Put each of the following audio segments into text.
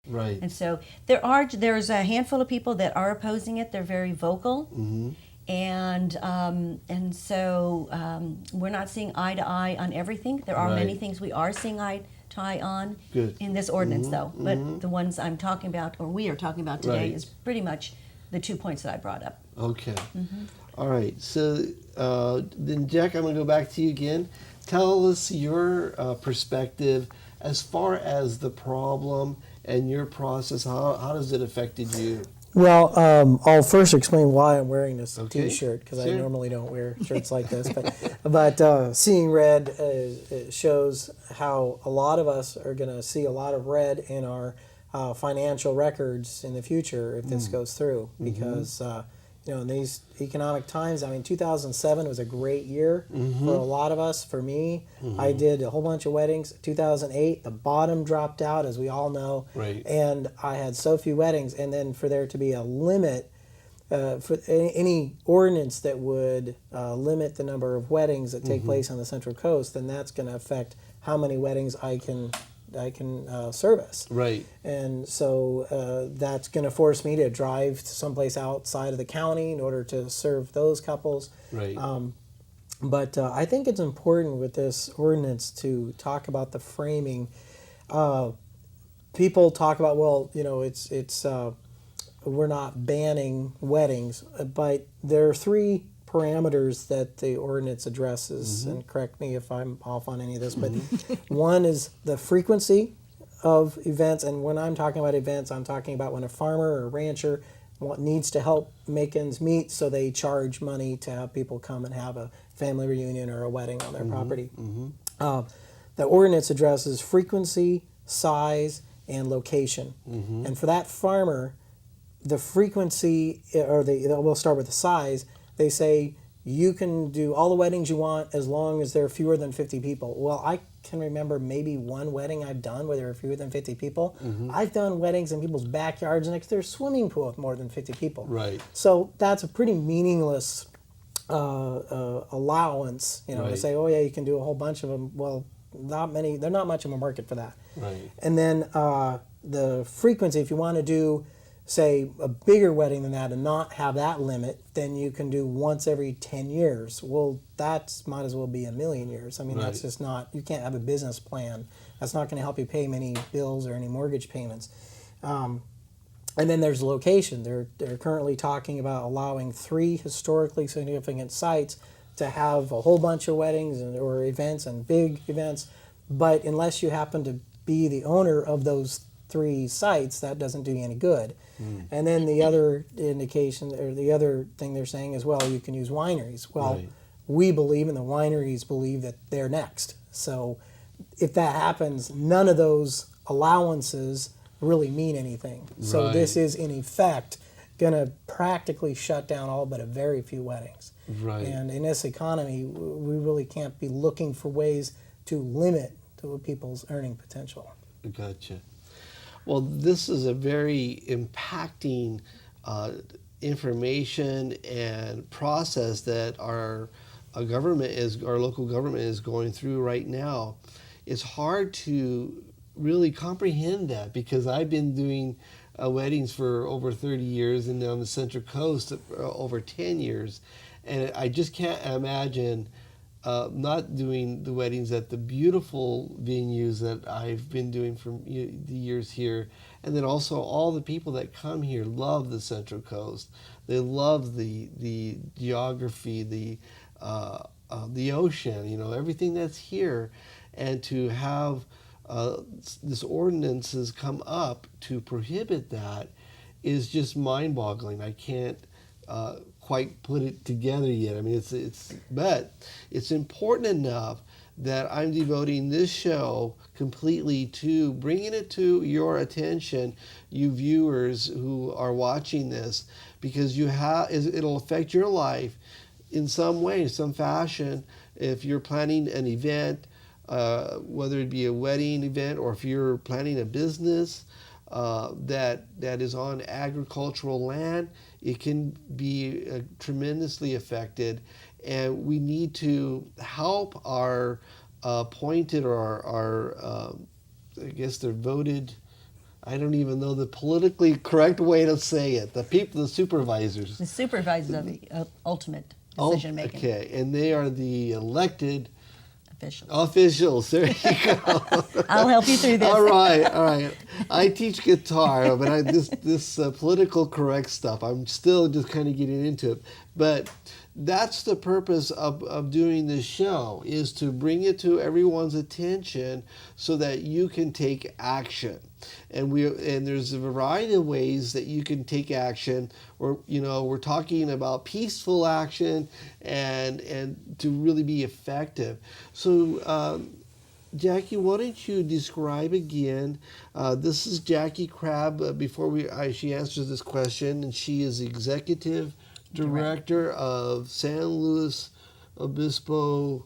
Right. And so there's a handful of people that are opposing it. They're very vocal. Mm-hmm. And so we're not seeing eye to eye on everything. There are many Right. things we are seeing eye to eye on Good. in this ordinance, Mhm, though. But the ones I'm talking about, or we are talking about today, Right. is pretty much the 2 points that I brought up. Okay. All right. So then, Jack, I'm going to go back to you again. Tell us your perspective as far as the problem and your process. How does it affected you? Well, I'll first explain why I'm wearing this Okay. T-shirt, because Sure. I normally don't wear shirts like this. But seeing red it shows how a lot of us are going to see a lot of red in our financial records in the future if this goes through. Because in these economic times, I mean, 2007 was a great year for a lot of us. For me, I did a whole bunch of weddings. 2008, the bottom dropped out, as we all know. Right. And I had so few weddings. And then for there to be a limit, for any ordinance that would limit the number of weddings that take place on the Central Coast, then that's going to affect how many weddings I can service. Right. And so that's going to force me to drive to someplace outside of the county in order to serve those couples. Right. But I think it's important with this ordinance to talk about the framing. People talk about, well, it's we're not banning weddings, but there are three parameters that the ordinance addresses, and correct me if I'm off on any of this, but one is the frequency of events, and when I'm talking about events, I'm talking about when a farmer or a rancher needs to help make ends meet, so they charge money to have people come and have a family reunion or a wedding on their property. The ordinance addresses frequency, size, and location. And for that farmer, the frequency, we'll start with the size. They say you can do all the weddings you want as long as there are fewer than 50 people. Well, I can remember maybe one wedding I've done where there were fewer than 50 people. I've done weddings in people's backyards next to their swimming pool with more than 50 people. Right. So that's a pretty meaningless allowance, to Right. say, oh yeah, you can do a whole bunch of them. Well, not many. There's not much of a market for that. Right. And then the frequency, if you want to do, say, a bigger wedding than that and not have that limit, then you can do once every 10 years. Well, that might as well be a million years. I mean, that's Right. just not, you can't have a business plan. That's not going to help you pay many bills or any mortgage payments. And then there's location. They're currently talking about allowing 3 historically significant sites to have a whole bunch of weddings or events and big events. But unless you happen to be the owner of those 3 sites, that doesn't do you any good. And then the other indication, or the other thing they're saying is, well, you can use wineries. Well, Right. we believe, and the wineries believe, that they're next. So if that happens, none of those allowances really mean anything. So Right. this is, in effect, going to practically shut down all but a very few weddings. Right. And in this economy, we really can't be looking for ways to limit to people's earning potential. Gotcha. Well, this is a very impacting information and process that our local government is going through right now. It's hard to really comprehend that, because I've been doing weddings for over 30 years, and on the Central Coast over 10 years, and I just can't imagine not doing the weddings at the beautiful venues that I've been doing for the years here. And then also all the people that come here love the Central Coast. They love the geography, the ocean, everything that's here. And to have this ordinances come up to prohibit that is just mind-boggling. I can't quite put it together yet. I mean, but it's important enough that I'm devoting this show completely to bringing it to your attention, you viewers who are watching this, because it'll affect your life in some way, some fashion. If you're planning an event, whether it be a wedding event, or if you're planning a business that is on agricultural land, it can be tremendously affected. And we need to help our appointed, or our I guess they're voted, I don't even know the politically correct way to say it. The people, the supervisors. The supervisors of the ultimate decision making Okay, and they are the elected officials. officials. There you go. I'll help you through this. All right. I teach guitar, but this political correct stuff, I'm still just kind of getting into it. But that's the purpose of doing this show, is to bring it to everyone's attention so that you can take action. And there's a variety of ways that you can take action. We're talking about peaceful action and to really be effective. So Jackie, why don't you describe again? This is Jackie Crabb. She answers this question, and she is Executive Director of San Luis Obispo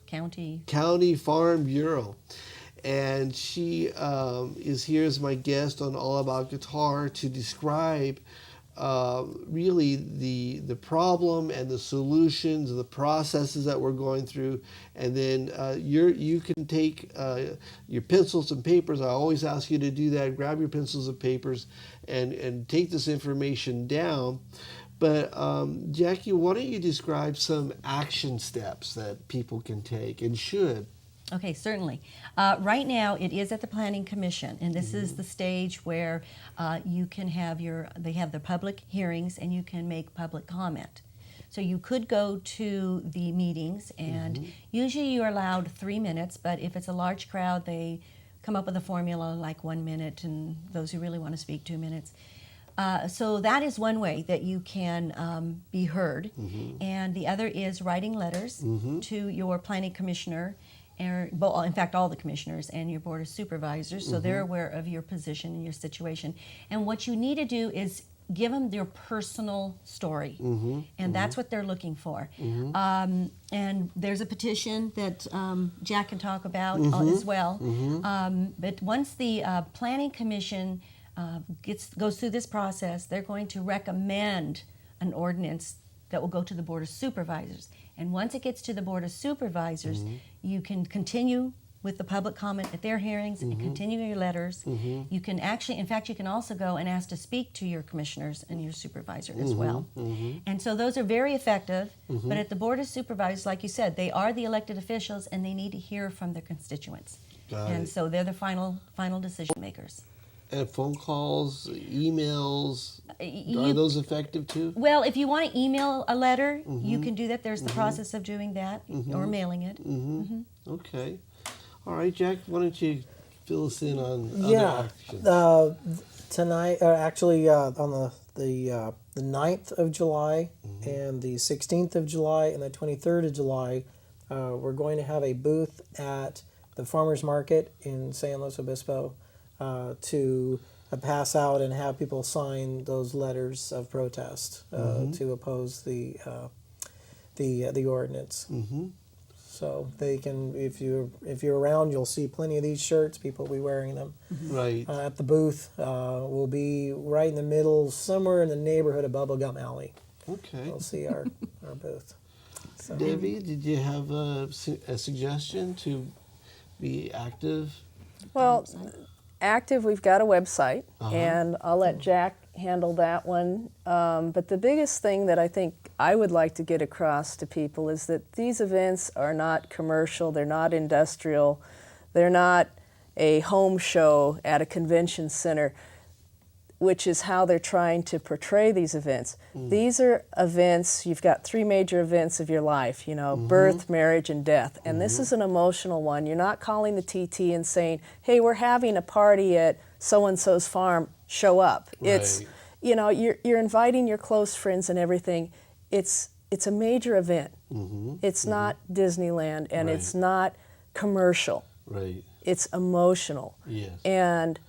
County Farm Bureau. And she is here as my guest on All About Guitar to describe really the problem and the solutions, the processes that we're going through. And then you can take your pencils and papers. I always ask you to do that. Grab your pencils and papers and take this information down. But Jackie, why don't you describe some action steps that people can take and should? Okay, certainly. Right now, it is at the Planning Commission, and this is the stage where you can have they have the public hearings, and you can make public comment. So you could go to the meetings, and usually you're allowed 3 minutes, but if it's a large crowd, they come up with a formula like 1 minute, and those who really want to speak, 2 minutes. So that is one way that you can be heard. And the other is writing letters to your planning commissioner, in fact, all the commissioners and your board of supervisors, so they're aware of your position and your situation. And what you need to do is give them their personal story, and that's what they're looking for. And there's a petition that Jack can talk about as well. But once the planning commission goes through this process, they're going to recommend an ordinance that will go to the Board of Supervisors. And once it gets to the Board of Supervisors, you can continue with the public comment at their hearings and continue your letters. You can actually, in fact, you can also go and ask to speak to your commissioners and your supervisor as well. And so those are very effective, but at the Board of Supervisors, like you said, they are the elected officials and they need to hear from their constituents. So they're the final decision makers. And phone calls, emails, are those effective too? Well, if you want to email a letter, you can do that. There's the process of doing that, or mailing it. Okay. All right, Jack, why don't you fill us in on other actions? Tonight, actually on the 9th of July and the 16th of July and the 23rd of July, we're going to have a booth at the Farmers Market in San Luis Obispo to pass out and have people sign those letters of protest to oppose the ordinance. So they can, if you're around, you'll see plenty of these shirts. People will be wearing them. Right. At the booth, we'll be right in the middle, somewhere in the neighborhood of Bubblegum Alley. Okay. You'll see our booth. So. Debbie, did you have a suggestion to be active? Well, active, we've got a website, and I'll let Jack handle that one. But the biggest thing that I think I would like to get across to people is that these events are not commercial, they're not industrial, they're not a home show at a convention center, which is how they're trying to portray these events. These are events, you've got 3 major events of your life, birth, marriage, and death. And this is an emotional one. You're not calling the TT and saying, hey, we're having a party at so-and-so's farm, show up. Right. It's, you're inviting your close friends and everything. It's a major event. It's not Disneyland, and it's not commercial. Right. It's emotional. Yes. And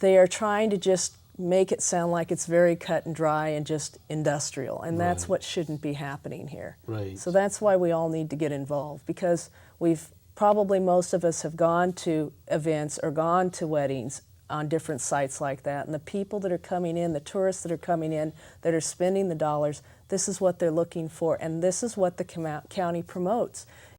they are trying to just make it sound like it's very cut and dry and just industrial, and that's what shouldn't be happening here. Right. So that's why we all need to get involved, because most of us have gone to events or gone to weddings on different sites like that, and the people that are coming in, the tourists that are coming in, that are spending the dollars, this is what they're looking for, and this is what the county promotes.